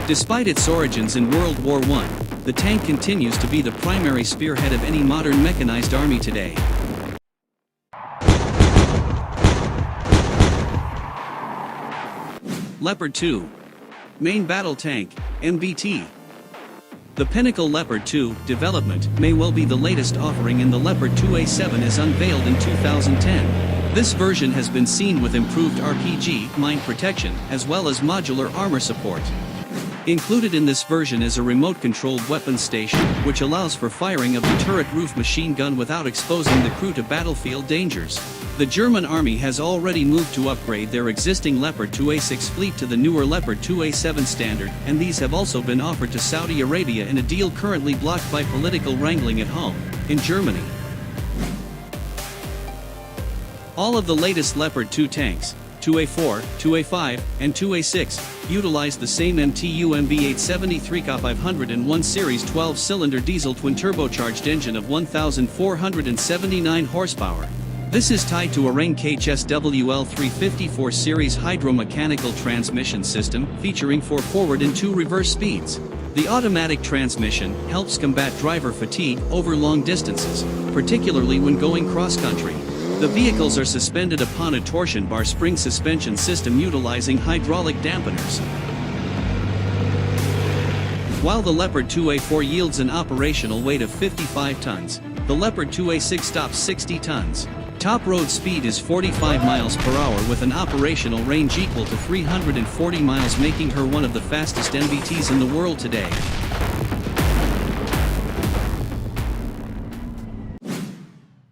Despite its origins in World War I, the tank continues to be the primary spearhead of any modern mechanized army today. Leopard 2. Main Battle Tank, MBT. The Pinnacle Leopard 2 development may well be the latest offering in the Leopard 2A7 as unveiled in 2010. This version has been seen with improved RPG mine protection as well as modular armor support. Included in this version is a remote-controlled weapons station, which allows for firing of the turret roof machine gun without exposing the crew to battlefield dangers. The German army has already moved to upgrade their existing Leopard 2A6 fleet to the newer Leopard 2A7 standard, and these have also been offered to Saudi Arabia in a deal currently blocked by political wrangling at home, in Germany. All of the latest Leopard 2 tanks, 2A4, 2A5, and 2A6, utilize the same MTU MB873K501 Series 12-cylinder diesel twin-turbocharged engine of 1,479 horsepower. This is tied to a Rankage SWL354 Series hydromechanical transmission system featuring 4 forward and 2 reverse speeds. The automatic transmission helps combat driver fatigue over long distances, particularly when going cross-country. The vehicles are suspended upon a torsion bar spring suspension system utilizing hydraulic dampeners. While the Leopard 2A4 yields an operational weight of 55 tons, the Leopard 2A6 stops 60 tons. Top road speed is 45 miles per hour with an operational range equal to 340 miles, making her one of the fastest MBTs in the world today.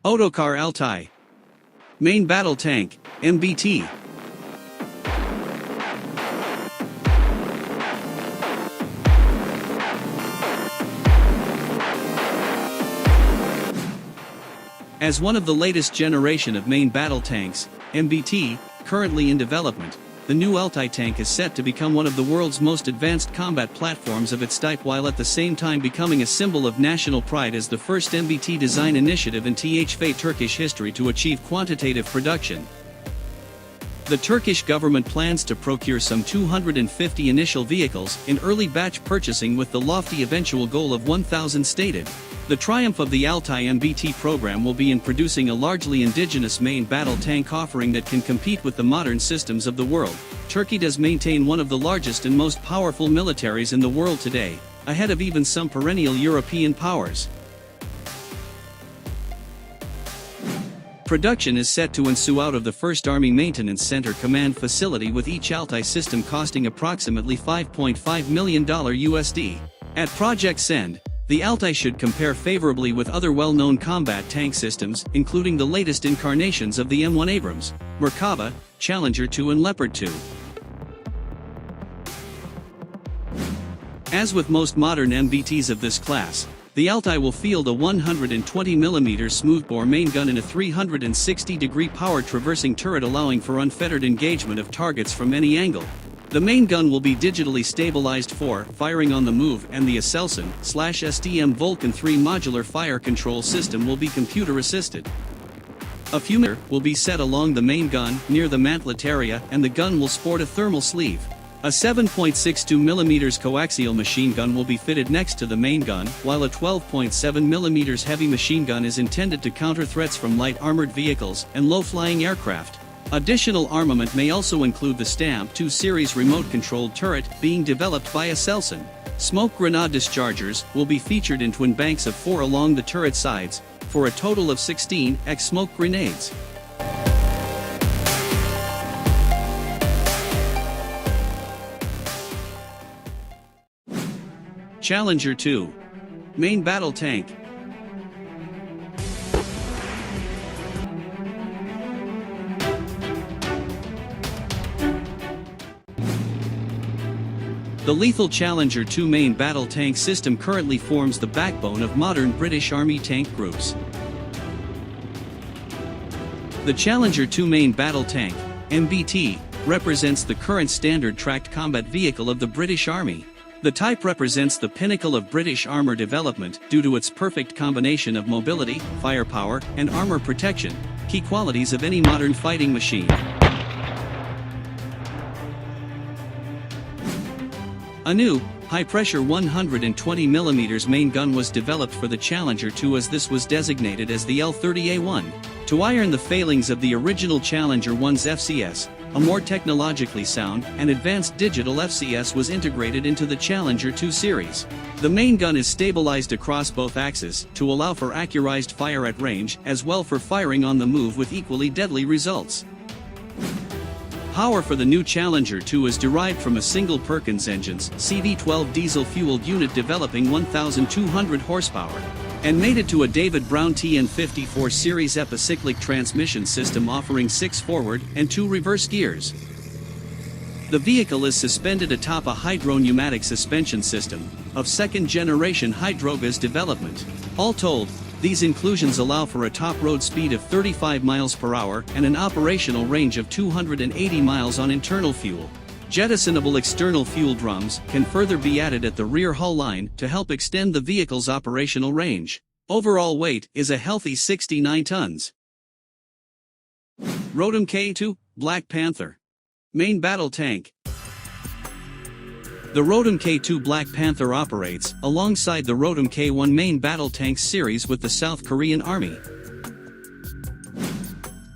Otokar Altai. Main Battle Tank, MBT. As one of the latest generation of main battle tanks, MBT, currently in development, the new Altai tank is set to become one of the world's most advanced combat platforms of its type, while at the same time becoming a symbol of national pride as the first MBT design initiative in THF Turkish history to achieve quantitative production. The Turkish government plans to procure some 250 initial vehicles in early batch purchasing, with the lofty eventual goal of 1,000 stated. The triumph of the Altai MBT program will be in producing a largely indigenous main battle tank offering that can compete with the modern systems of the world. Turkey does maintain one of the largest and most powerful militaries in the world today, ahead of even some perennial European powers. Production is set to ensue out of the First Army Maintenance Center Command Facility, with each Altai system costing approximately $5.5 million USD. At project's end, the Altai should compare favorably with other well-known combat tank systems, including the latest incarnations of the M1 Abrams, Merkava, Challenger 2 and Leopard 2. As with most modern MBTs of this class, the Altai will field a 120mm smoothbore main gun in a 360-degree power traversing turret, allowing for unfettered engagement of targets from any angle. The main gun will be digitally stabilized for firing on the move, and the Aselsan/SDM Vulcan 3 modular fire control system will be computer assisted. A fumigator will be set along the main gun near the mantlet area, and the gun will sport a thermal sleeve. A 7.62mm coaxial machine gun will be fitted next to the main gun, while a 12.7mm heavy machine gun is intended to counter threats from light armored vehicles and low-flying aircraft. Additional armament may also include the Stamp 2 series remote-controlled turret being developed by Aselsan. Smoke grenade dischargers will be featured in twin banks of 4 along the turret sides, for a total of 16 smoke grenades. Challenger 2. Main Battle Tank. The lethal Challenger 2 main battle tank system currently forms the backbone of modern British Army tank groups. The Challenger 2 main battle tank, MBT, represents the current standard tracked combat vehicle of the British Army. The type represents the pinnacle of British armor development due to its perfect combination of mobility, firepower, and armor protection, key qualities of any modern fighting machine. A new, high-pressure 120mm main gun was developed for the Challenger 2, as this was designated as the L30A1. To iron the failings of the original Challenger 1's FCS, a more technologically sound and advanced digital FCS was integrated into the Challenger 2 series. The main gun is stabilized across both axes to allow for accurized fire at range, as well for firing on the move with equally deadly results. Power for the new Challenger 2 is derived from a single Perkins engine's CV12 diesel-fueled unit developing 1,200 horsepower, and mated to a David Brown TN54 series epicyclic transmission system offering 6 forward and 2 reverse gears. The vehicle is suspended atop a hydro-pneumatic suspension system of second-generation Hydrogas development. All told, these inclusions allow for a top road speed of 35 miles per hour and an operational range of 280 miles on internal fuel. Jettisonable external fuel drums can further be added at the rear hull line to help extend the vehicle's operational range. Overall weight is a healthy 69 tons. Rotom K2 Black Panther Main Battle Tank. The Rotom K2 Black Panther operates alongside the Rotom K1 main battle tank series with the South Korean Army.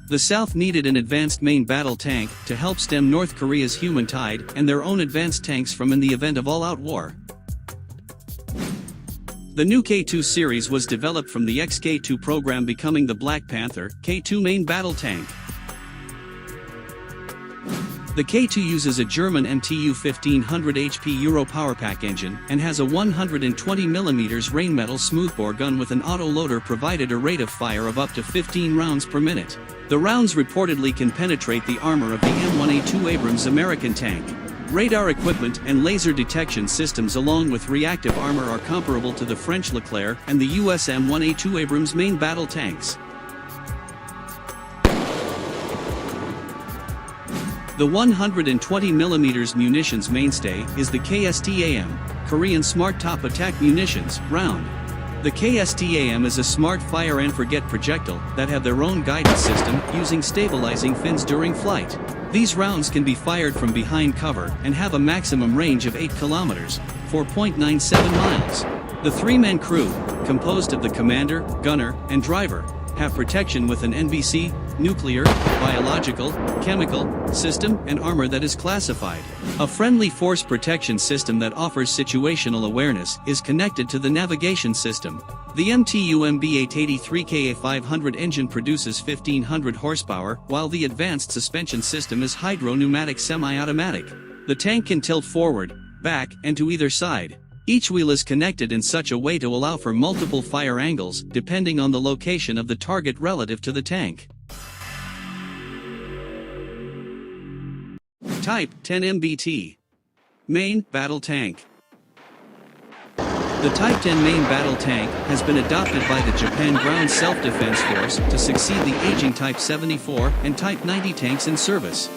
The South needed an advanced main battle tank to help stem North Korea's human tide and their own advanced tanks from in the event of all-out war. The new K2 series was developed from the XK2 program, becoming the Black Panther K2 main battle tank. The K2 uses a German MTU 1500 HP Euro Powerpack engine and has a 120mm Rheinmetall smoothbore gun with an auto-loader provided a rate of fire of up to 15 rounds per minute. The rounds reportedly can penetrate the armor of the M1A2 Abrams American tank. Radar equipment and laser detection systems along with reactive armor are comparable to the French Leclerc and the US M1A2 Abrams main battle tanks. The 120mm munitions mainstay is the KSTAM, Korean Smart Top Attack Munitions, round. The KSTAM is a smart fire and forget projectile that have their own guidance system using stabilizing fins during flight. These rounds can be fired from behind cover and have a maximum range of 8 kilometers, 4.97 miles. The 3-man crew, composed of the commander, gunner, and driver, have protection with an NBC, nuclear, biological, chemical, system and armor that is classified. A friendly force protection system that offers situational awareness is connected to the navigation system. The MTU MB883 KA500 engine produces 1500 horsepower, while the advanced suspension system is hydro-pneumatic semi-automatic. The tank can tilt forward, back, and to either side. Each wheel is connected in such a way to allow for multiple fire angles depending on the location of the target relative to the tank. Type 10 MBT Main Battle Tank. The Type 10 main battle tank has been adopted by the Japan Ground Self-Defense Force to succeed the aging Type 74 and Type 90 tanks in service.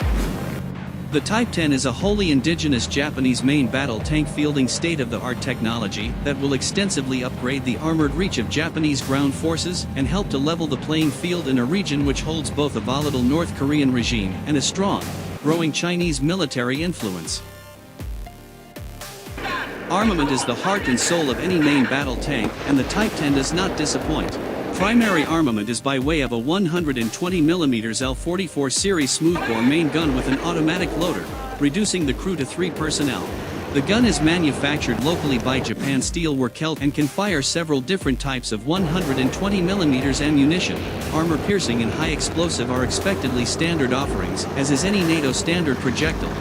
The Type 10 is a wholly indigenous Japanese main battle tank fielding state-of-the-art technology that will extensively upgrade the armored reach of Japanese ground forces and help to level the playing field in a region which holds both a volatile North Korean regime and a strong, growing Chinese military influence. Armament is the heart and soul of any main battle tank, and the Type 10 does not disappoint. Primary armament is by way of a 120mm L44 series smoothbore main gun with an automatic loader, reducing the crew to 3 personnel. The gun is manufactured locally by Japan Steel Work and can fire several different types of 120mm ammunition. Armor-piercing and high explosive are expectedly standard offerings, as is any NATO standard projectile.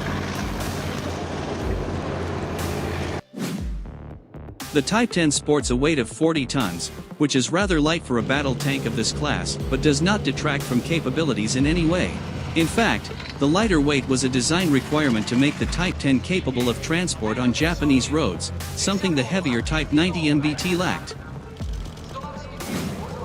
The Type 10 sports a weight of 40 tons, which is rather light for a battle tank of this class, but does not detract from capabilities in any way. In fact, the lighter weight was a design requirement to make the Type 10 capable of transport on Japanese roads, something the heavier Type 90 MBT lacked.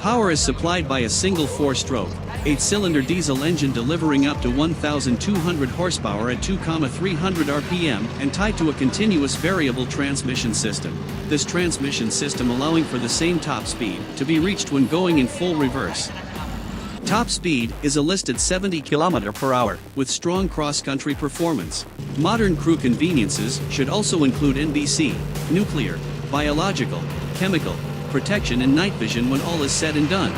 Power is supplied by a single 4-stroke, 8-cylinder diesel engine delivering up to 1,200 horsepower at 2,300 RPM and tied to a continuous variable transmission system. This transmission system allowing for the same top speed to be reached when going in full reverse. Top speed is a listed 70 km per hour, with strong cross-country performance. Modern crew conveniences should also include NBC, nuclear, biological, chemical, protection and night vision when all is said and done.